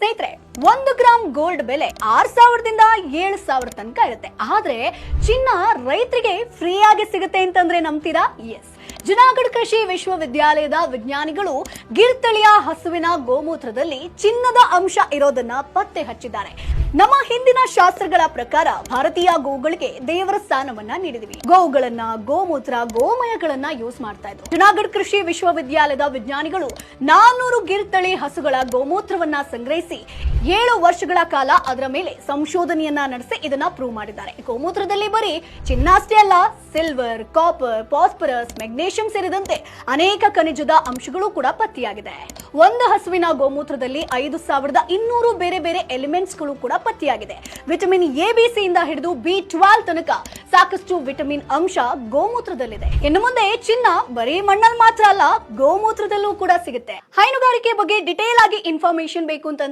ಸ್ನೇಹಿತರೆ, 1 gram gold ಬೆಲೆ 6,000ದಿಂದ 7,000 ತನಕ ಇರುತ್ತೆ. ಆದ್ರೆ ಚಿನ್ನ ರೈತರಿಗೆ ಫ್ರೀ ಆಗಿ ಸಿಗುತ್ತೆ ಅಂತಂದ್ರೆ ನಂಬ್ತೀರಾ? ಎಸ್, ಜುನಾಗಢ ಕೃಷಿ ವಿಶ್ವವಿದ್ಯಾಲಯದ ವಿಜ್ಞಾನಿಗಳು ಗಿರ್ ತಳಿಯ ಹಸುವಿನ ಗೋಮೂತ್ರದಲ್ಲಿ ಚಿನ್ನದ ಅಂಶ ಇರೋದನ್ನ ಪತ್ತೆ ಹಚ್ಚಿದ್ದಾರೆ. ನಮ್ಮ ಹಿಂದಿನ ಶಾಸ್ತ್ರಗಳ ಪ್ರಕಾರ ಭಾರತೀಯ ಗೋವುಗಳಿಗೆ ದೇವರ ಸ್ಥಾನವನ್ನ ನೀಡಿದ್ವಿ. ಗೋವುಗಳನ್ನ, ಗೋಮೂತ್ರ, ಗೋಮಯಗಳನ್ನ ಯೂಸ್ ಮಾಡ್ತಾ ಇದ್ರು. ಜುನಾಗಢ ಕೃಷಿ ವಿಶ್ವವಿದ್ಯಾಲಯದ ವಿಜ್ಞಾನಿಗಳು 400 ಗಿರ್ ತಳಿ ಹಸುಗಳ ಗೋಮೂತ್ರವನ್ನ ಸಂಗ್ರಹಿಸಿ 7 ವರ್ಷಗಳ ಕಾಲ ಅದರ ಮೇಲೆ ಸಂಶೋಧನೆಯನ್ನ ನಡೆಸಿ ಇದನ್ನ ಪ್ರೂವ್ ಮಾಡಿದ್ದಾರೆ. ಗೋಮೂತ್ರದಲ್ಲಿ ಬರೀ ಚಿನ್ನ ಅಷ್ಟೇ ಅಲ್ಲ, ಸಿಲ್ವರ್, ಕಾಪರ್, ಫಾಸ್ಫರಸ್, ಮೆಗ್ನೀಷಿಯಂ ಸೇರಿದಂತೆ ಅನೇಕ ಖನಿಜದ ಅಂಶಗಳು ಕೂಡ ಪತ್ತೆಯಾಗಿದೆ. ಒಂದು ಹಸುವಿನ ಗೋಮೂತ್ರದಲ್ಲಿ 5,200 ಬೇರೆ ಬೇರೆ ಎಲಿಮೆಂಟ್ಸ್ ಗಳು ಕೂಡ ಪತ್ತೆಯಾಗಿದೆ. ವಿಟಮಿನ್ ಎ, ಬಿ, ಸಿ ಇಂದ ಹಿಡಿದು B12 ತನಕ ಸಾಕಷ್ಟು ವಿಟಮಿನ್ ಅಂಶ ಗೋಮೂತ್ರದಲ್ಲಿದೆ. ಇನ್ನು ಮುಂದೆ ಚಿನ್ನ ಬರೀ ಮಣ್ಣಲ್ಲಿ ಮಾತ್ರ ಅಲ್ಲ, ಗೋಮೂತ್ರದಲ್ಲೂ ಕೂಡ ಸಿಗುತ್ತೆ. ಹೈನುಗಾರಿಕೆ ಬಗ್ಗೆ ಡಿಟೇಲ್ ಆಗಿ ಇನ್ಫಾರ್ಮೇಶನ್ ಬೇಕು ಅಂತಂದ್ರೆ